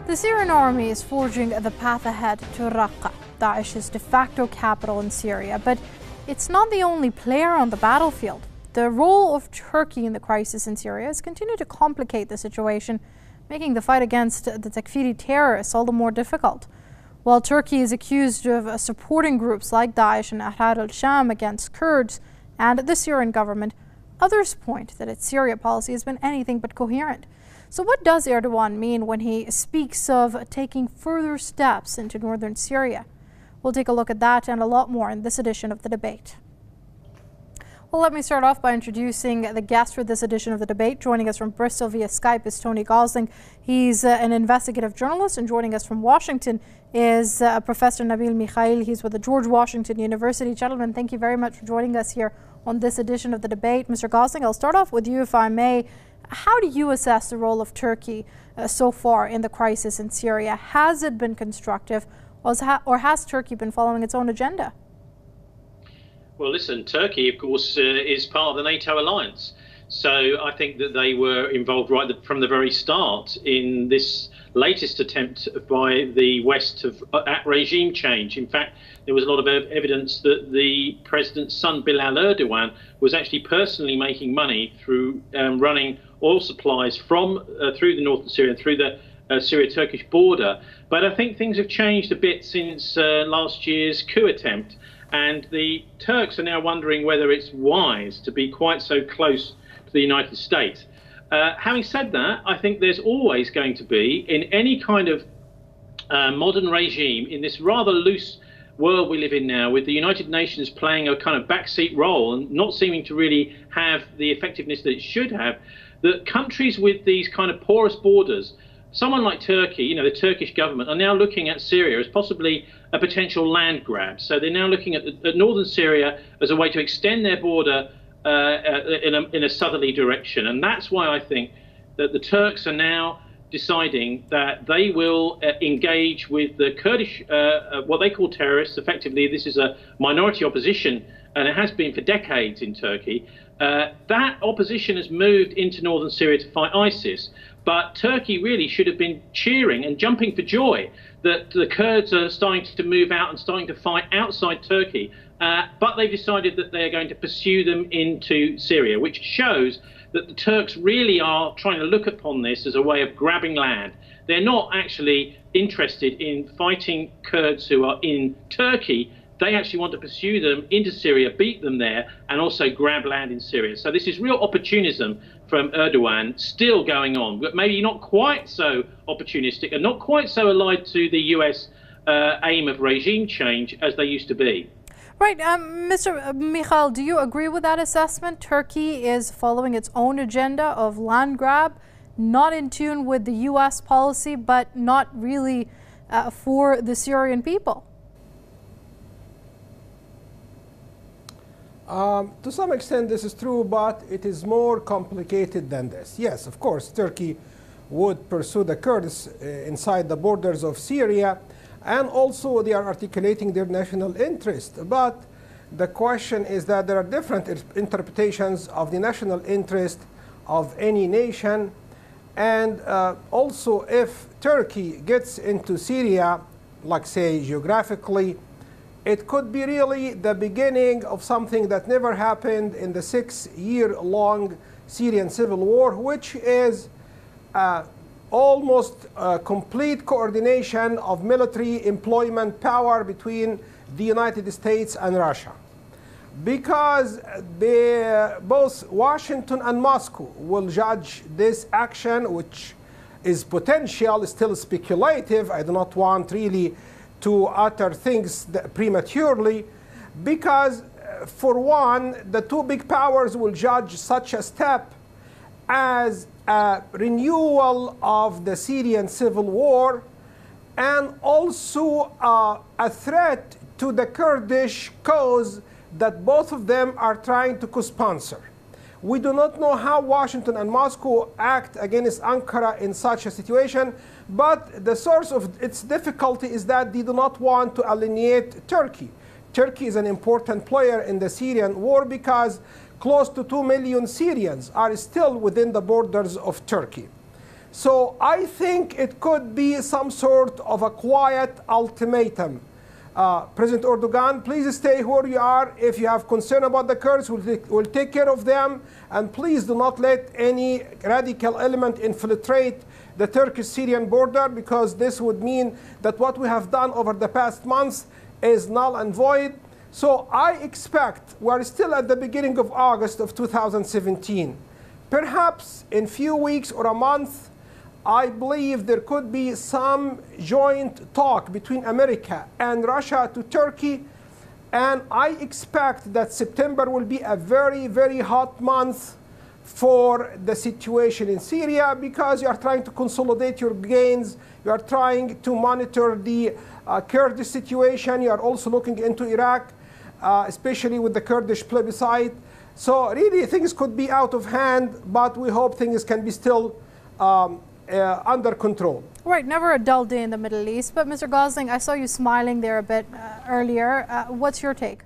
The Syrian army is forging the path ahead to Raqqah, Daesh's de facto capital in Syria. But it's not the only player on the battlefield. The role of Turkey in the crisis in Syria has continued to complicate the situation, making the fight against the Takfiri terrorists all the more difficult. While Turkey is accused of supporting groups like Daesh and Ahrar al-Sham against Kurds and the Syrian government, others point that its Syria policy has been anything but coherent. So what does Erdogan mean when he speaks of taking further steps into northern Syria? We'll take a look at that and a lot more in this edition of The Debate. Well, let me start off by introducing the guest for this edition of The Debate. Joining us from Bristol via Skype is Tony Gosling. He's an investigative journalist, and joining us from Washington is Professor Nabil Mikhail. He's with the George Washington University. Gentlemen, thank you very much for joining us here on this edition of The Debate. Mr. Gosling, I'll start off with you, if I may. How do you assess the role of Turkey so far in the crisis in Syria? Has it been constructive, or has Turkey been following its own agenda? Well, listen, Turkey, of course, is part of the NATO alliance. So I think that they were involved right from the very start in this latest attempt by the West at regime change. In fact, there was a lot of evidence that the president's son, Bilal Erdogan, was actually personally making money through running oil supplies from through the northern Syria and through the Syria-Turkish border. But I think things have changed a bit since last year's coup attempt. And the Turks are now wondering whether it's wise to be quite so close to the United States. Having said that, I think there's always going to be, in any kind of modern regime, in this rather loose world we live in now, with the United Nations playing a kind of backseat role and not seeming to really have the effectiveness that it should have, that countries with these kind of porous borders, someone like Turkey, the Turkish government, are now looking at Syria as possibly a potential land grab. So they're now looking at northern Syria as a way to extend their border in a southerly direction. And that's why I think that the Turks are now deciding that they will engage with the Kurdish, what they call terrorists. Effectively, this is a minority opposition, and it has been for decades in Turkey. That opposition has moved into northern Syria to fight ISIS. But Turkey really should have been cheering and jumping for joy that the Kurds are starting to move out and starting to fight outside Turkey. But they've decided that they're going to pursue them into Syria, which shows that the Turks really are trying to look upon this as a way of grabbing land. They're not actually interested in fighting Kurds who are in Turkey. They actually want to pursue them into Syria, beat them there, and also grab land in Syria. So this is real opportunism from Erdogan still going on, but maybe not quite so opportunistic and not quite so allied to the US aim of regime change as they used to be. Right. Mr. Mikhail, do you agree with that assessment? Turkey is following its own agenda of land grab, not in tune with the US policy, but not really for the Syrian people? To some extent this is true, but it is more complicated than this. Yes, of course, Turkey would pursue the Kurds inside the borders of Syria, and also they are articulating their national interest. But the question is that there are different interpretations of the national interest of any nation. And also, if Turkey gets into Syria, like say geographically, it could be really the beginning of something that never happened in the 6-year-long Syrian civil war, which is almost complete coordination of military employment power between the United States and Russia. Because both Washington and Moscow will judge this action, which is potential, still speculative. I do not want really to utter things prematurely, because for one, the two big powers will judge such a step as a renewal of the Syrian civil war, and also a threat to the Kurdish cause that both of them are trying to co-sponsor. We do not know how Washington and Moscow act against Ankara in such a situation, but the source of its difficulty is that they do not want to alienate Turkey. Turkey is an important player in the Syrian war because close to 2 million Syrians are still within the borders of Turkey. So I think it could be some sort of a quiet ultimatum. President Erdogan, please stay where you are. If you have concern about the Kurds, we'll take care of them. And please do not let any radical element infiltrate the Turkish-Syrian border, because this would mean that what we have done over the past months is null and void. So I expect, we're still at the beginning of August of 2017. Perhaps in a few weeks or a month, I believe there could be some joint talk between America and Russia to Turkey. And I expect that September will be a very, very hot month for the situation in Syria, because you are trying to consolidate your gains. You are trying to monitor the Kurdish situation. You are also looking into Iraq, especially with the Kurdish plebiscite. So really things could be out of hand, but we hope things can be still under control. Right, never a dull day in the Middle East. But Mr. Gosling, I saw you smiling there a bit earlier. What's your take?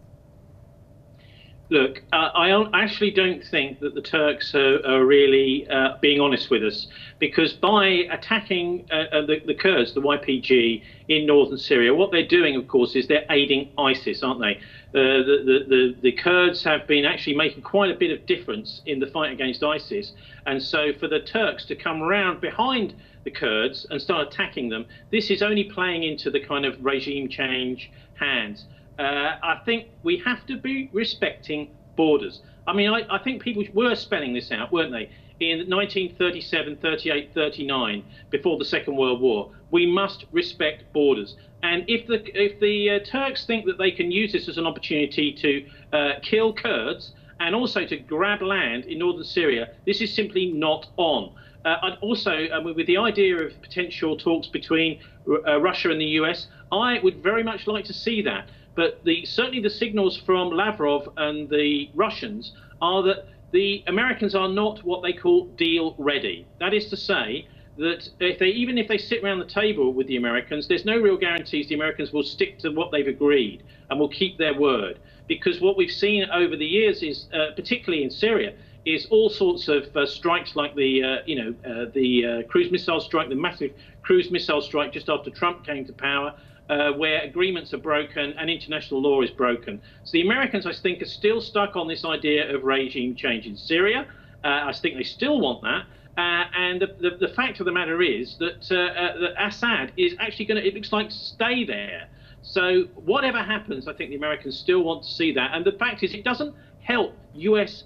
Look, I actually don't think that the Turks are really being honest with us, because by attacking the Kurds, the YPG, in northern Syria, what they're doing, of course, is they're aiding ISIS, aren't they? The Kurds have been actually making quite a bit of difference in the fight against ISIS. And so for the Turks to come around behind the Kurds and start attacking them, this is only playing into the kind of regime change hands. I think we have to be respecting borders. I mean, I think people were spelling this out, weren't they? In 1937, 38, 39, before the Second World War, we must respect borders. And if the Turks think that they can use this as an opportunity to kill Kurds and also to grab land in northern Syria, this is simply not on. And also, with the idea of potential talks between Russia and the US, I would very much like to see that. But certainly the signals from Lavrov and the Russians are that the Americans are not what they call deal ready. That is to say that even if they sit around the table with the Americans, there's no real guarantees the Americans will stick to what they've agreed and will keep their word. Because what we've seen over the years is, particularly in Syria, is all sorts of strikes like the cruise missile strike, the massive cruise missile strike just after Trump came to power, where agreements are broken and international law is broken. So the Americans, I think, are still stuck on this idea of regime change in Syria. I think they still want that. And the fact of the matter is that, that Assad is actually going to, it looks like, stay there. So whatever happens, I think the Americans still want to see that. And the fact is, it doesn't help US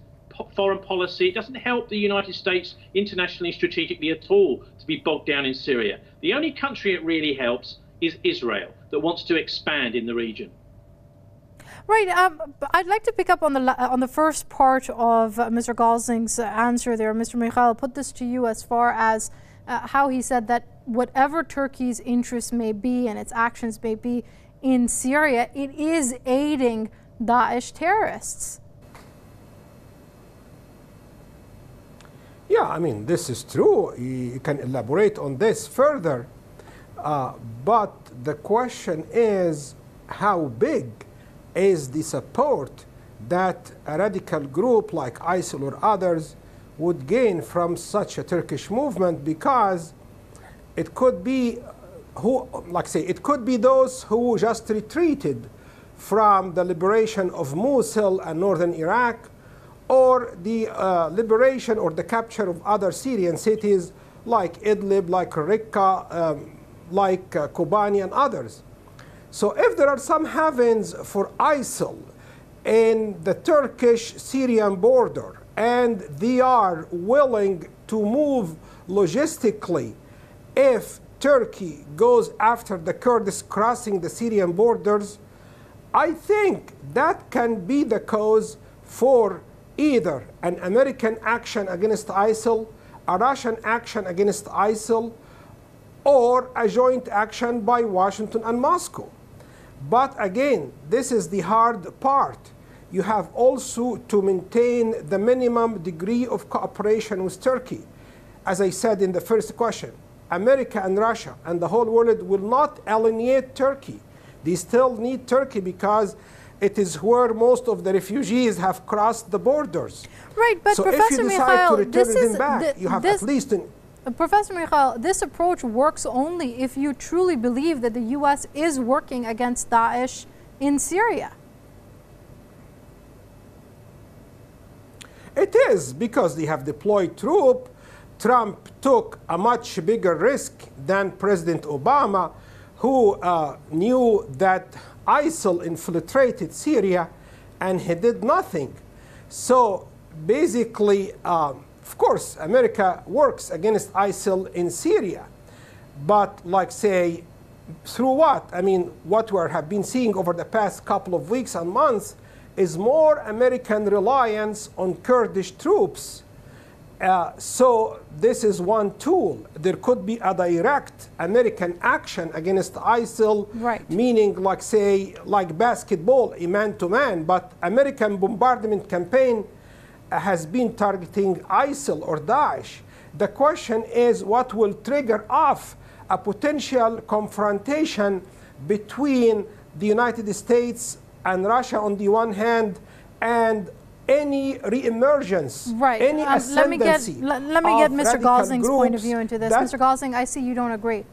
foreign policy. It doesn't help the United States internationally, strategically at all, to be bogged down in Syria. The only country it really helps is Israel, that wants to expand in the region. Right. I'd like to pick up on the first part of Mr. Gosling's answer there. Mr. Mikhail, put this to you as far as how he said that whatever Turkey's interests may be and its actions may be in Syria, it is aiding Daesh terrorists. Yeah, I mean, this is true. You can elaborate on this further. But the question is, how big is the support that a radical group like ISIL or others would gain from such a Turkish movement? Because it could be it could be those who just retreated from the liberation of Mosul and northern Iraq, or the liberation or the capture of other Syrian cities like Idlib, like Raqqah, like Kobani and others. So if there are some havens for ISIL in the Turkish-Syrian border, and they are willing to move logistically if Turkey goes after the Kurds crossing the Syrian borders, I think that can be the cause for either an American action against ISIL, a Russian action against ISIL, or a joint action by Washington and Moscow. But again, this is the hard part. You have also to maintain the minimum degree of cooperation with Turkey. As I said in the first question, America and Russia and the whole world will not alienate Turkey. They still need Turkey because it is where most of the refugees have crossed the borders. Right, but so Professor if you decide Mikhail, to return them back, you have at least Professor Mikhail, this approach works only if you truly believe that the U.S. is working against Daesh in Syria. It is, because they have deployed troops. Trump took a much bigger risk than President Obama, who knew that ISIL infiltrated Syria and he did nothing. So basically, of course, America works against ISIL in Syria. But like say, through what? I mean, what we have been seeing over the past couple of weeks and months is more American reliance on Kurdish troops. So this is one tool. There could be a direct American action against ISIL, right, meaning like say, like basketball, a man-to-man, but American bombardment campaign has been targeting ISIL or Daesh. The question is what will trigger off a potential confrontation between the United States and Russia on the one hand, and any re-emergence, right, any ascendancy. Let me get Mr. Gosling's point of view into this. Mr. Gosling, I see you don't agree.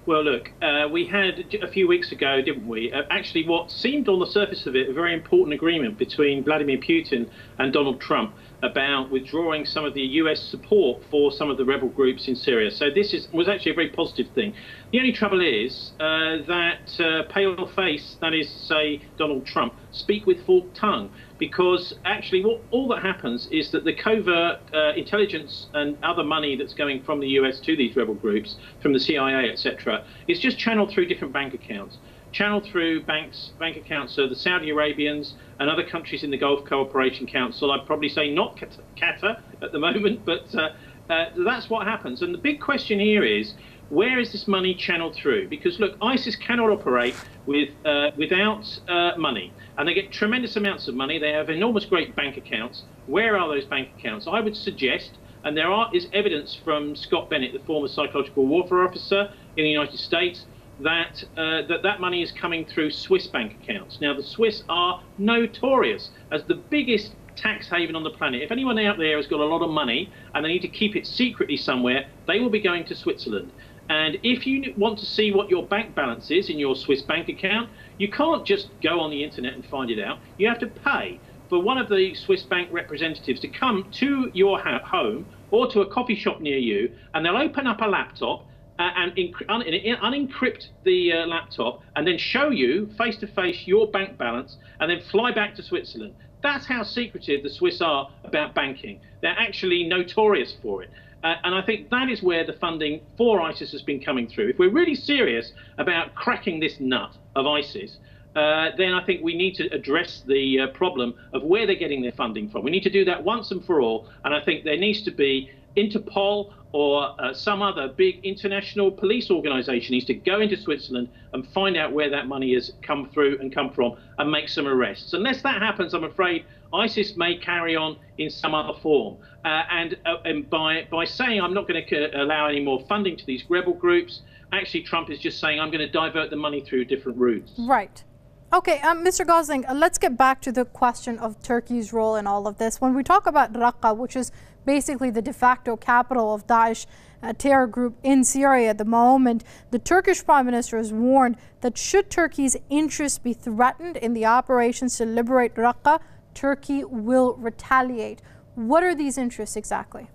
Well, look, we had a few weeks ago, didn't we, actually what seemed on the surface of it a very important agreement between Vladimir Putin and Donald Trump about withdrawing some of the US support for some of the rebel groups in Syria. So this was actually a very positive thing. The only trouble is that pale face, that is to say Donald Trump, speak with forked tongue, because actually all that happens is that the covert intelligence and other money that's going from the US to these rebel groups, from the CIA, etc., is just channeled through different bank accounts. Channeled through bank accounts of the Saudi Arabians and other countries in the Gulf Cooperation Council. I'd probably say not Qatar at the moment, but that's what happens. And the big question here is, where is this money channeled through? Because look, ISIS cannot operate without money, and they get tremendous amounts of money. They have enormous great bank accounts. Where are those bank accounts? I would suggest, and there is evidence from Scott Bennett, the former psychological warfare officer in the United States, that that money is coming through Swiss bank accounts. Now, the Swiss are notorious as the biggest tax haven on the planet. If anyone out there has got a lot of money and they need to keep it secretly somewhere, they will be going to Switzerland. And if you want to see what your bank balance is in your Swiss bank account, you can't just go on the internet and find it out. You have to pay for one of the Swiss bank representatives to come to your home or to a coffee shop near you, and they'll open up a laptop and unencrypt the laptop and then show you face-to-face your bank balance and then fly back to Switzerland. That's how secretive the Swiss are about banking. They're actually notorious for it. And I think that is where the funding for ISIS has been coming through. If we're really serious about cracking this nut of ISIS, then I think we need to address the problem of where they're getting their funding from. We need to do that once and for all. And I think there needs to be Interpol or some other big international police organization needs to go into Switzerland and find out where that money has come through and come from and make some arrests. Unless that happens, I'm afraid ISIS may carry on in some other form. And by saying I'm not going to allow any more funding to these rebel groups, actually Trump is just saying I'm going to divert the money through different routes. Right. Okay, Mr. Gosling, let's get back to the question of Turkey's role in all of this. When we talk about Raqqah, which is basically the de facto capital of Daesh terror group in Syria at the moment, the Turkish Prime Minister has warned that should Turkey's interests be threatened in the operations to liberate Raqqah, Turkey will retaliate. What are these interests exactly?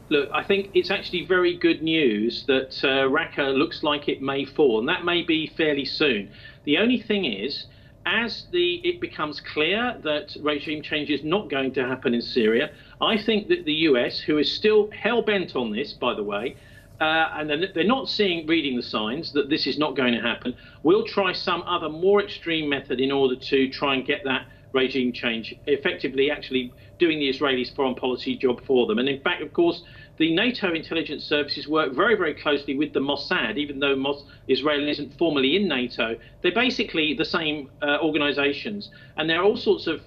Look, I think it's actually very good news that Raqqah looks like it may fall, and that may be fairly soon. The only thing is, as it becomes clear that regime change is not going to happen in Syria, I think that the US, who is still hell-bent on this, by the way, and they're not reading the signs that this is not going to happen, will try some other more extreme method in order to try and get that regime change, effectively actually doing the Israelis' foreign policy job for them. And in fact, of course, the NATO intelligence services work very, very closely with the Mossad, even though Israel isn't formally in NATO. They're basically the same organizations. And there are all sorts of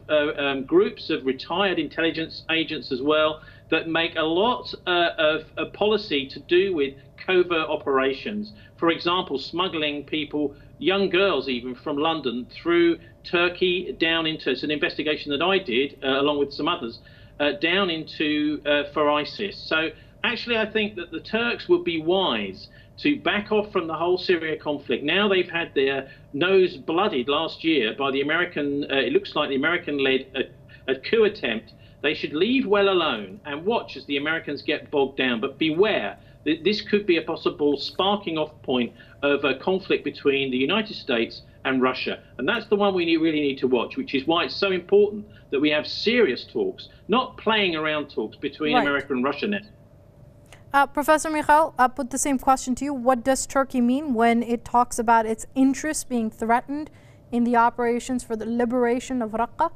groups of retired intelligence agents as well that make a lot of policy to do with covert operations. For example, smuggling people, young girls even, from London through Turkey down into, it's an investigation that I did along with some others, down into for ISIS. So actually, I think that the Turks would be wise to back off from the whole Syria conflict. Now they've had their nose bloodied last year by the American, it looks like the American-led a coup attempt. They should leave well alone and watch as the Americans get bogged down. But beware, this could be a possible sparking off point of a conflict between the United States and Russia. And that's the one we really need to watch, which is why it's so important that we have serious talks, not playing around talks between America and Russia now. Professor Mikhail, I'll put the same question to you. What does Turkey mean when it talks about its interests being threatened in the operations for the liberation of Raqqah?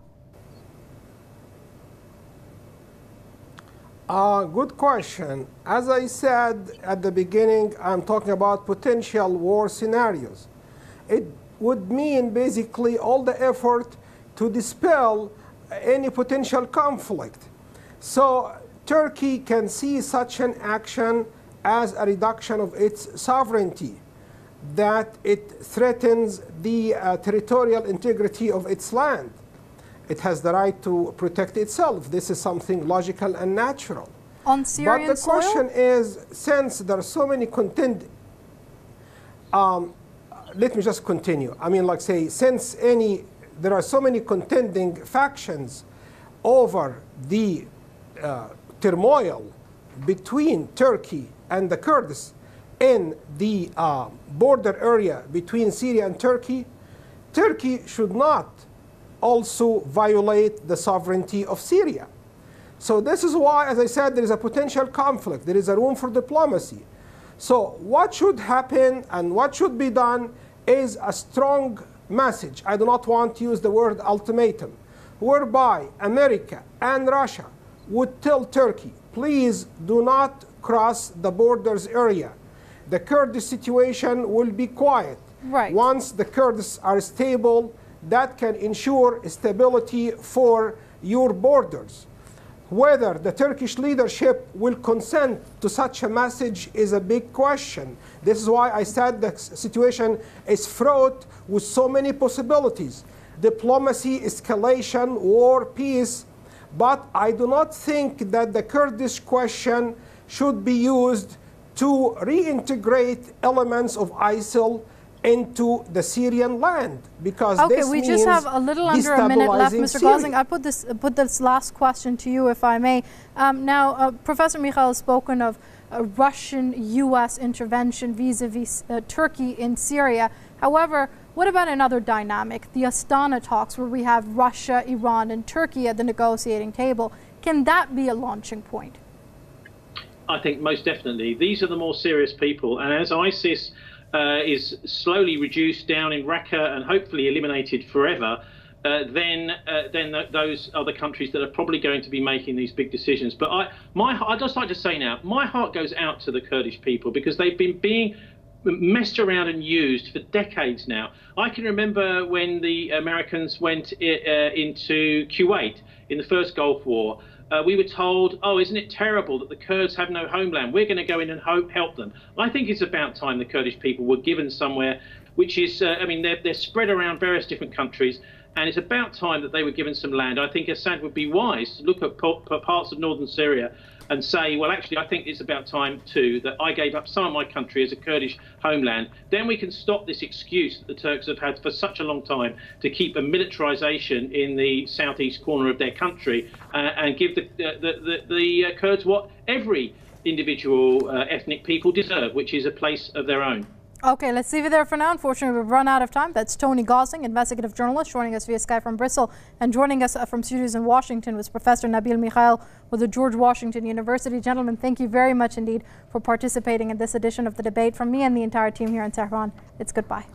Good question. As I said at the beginning, I'm talking about potential war scenarios. It would mean basically all the effort to dispel any potential conflict. So Turkey can see such an action as a reduction of its sovereignty, that it threatens the territorial integrity of its land. It has the right to protect itself. This is something logical and natural. On Syrian but the question is, since there are so many let me just continue. I mean, like say, since there are so many contending factions over the turmoil between Turkey and the Kurds in the border area between Syria and Turkey, Turkey should not also violate the sovereignty of Syria. So this is why, as I said, there is a potential conflict. There is a room for diplomacy. So what should happen and what should be done is a strong message. I do not want to use the word ultimatum, whereby America and Russia would tell Turkey, please do not cross the borders area. The Kurdish situation will be quiet. Right. Once the Kurds are stable, that can ensure stability for your borders. Whether the Turkish leadership will consent to such a message is a big question. This is why I said the situation is fraught with so many possibilities. Diplomacy, escalation, war, peace. But I do not think that the Kurdish question should be used to reintegrate elements of ISIL into the Syrian land, because this we means just have a little under a minute left, Mr. Gosling. I put this last question to you, if I may. Professor Mikhail has spoken of Russian-U.S. intervention vis-a-vis Turkey in Syria. However, what about another dynamic, the Astana talks, where we have Russia, Iran, and Turkey at the negotiating table? Can that be a launching point? I think most definitely. These are the more serious people, and as ISIS is slowly reduced down in Raqqah and hopefully eliminated forever, then those are the countries that are probably going to be making these big decisions. But I'd just like to say now, my heart goes out to the Kurdish people, because they've been being messed around and used for decades now. I can remember when the Americans went into Kuwait in the first Gulf War. We were told, oh, isn't it terrible that the Kurds have no homeland? We're going to go in and help them. I think it's about time the Kurdish people were given somewhere, which is, I mean, they're spread around various different countries, and it's about time that they were given some land. I think Assad would be wise to look at parts of northern Syria and say, well, actually, I think it's about time, too, that I gave up some of my country as a Kurdish homeland. Then we can stop this excuse that the Turks have had for such a long time to keep a militarization in the southeast corner of their country and give the Kurds what every individual ethnic people deserve, which is a place of their own. Okay, let's leave it there for now. Unfortunately, we've run out of time. That's Tony Gosling, investigative journalist, joining us via Skype from Bristol. And joining us from studios in Washington was Professor Nabil Mikhail with the George Washington University. Gentlemen, thank you very much indeed for participating in this edition of the debate. From me and the entire team here in Tehran, it's goodbye.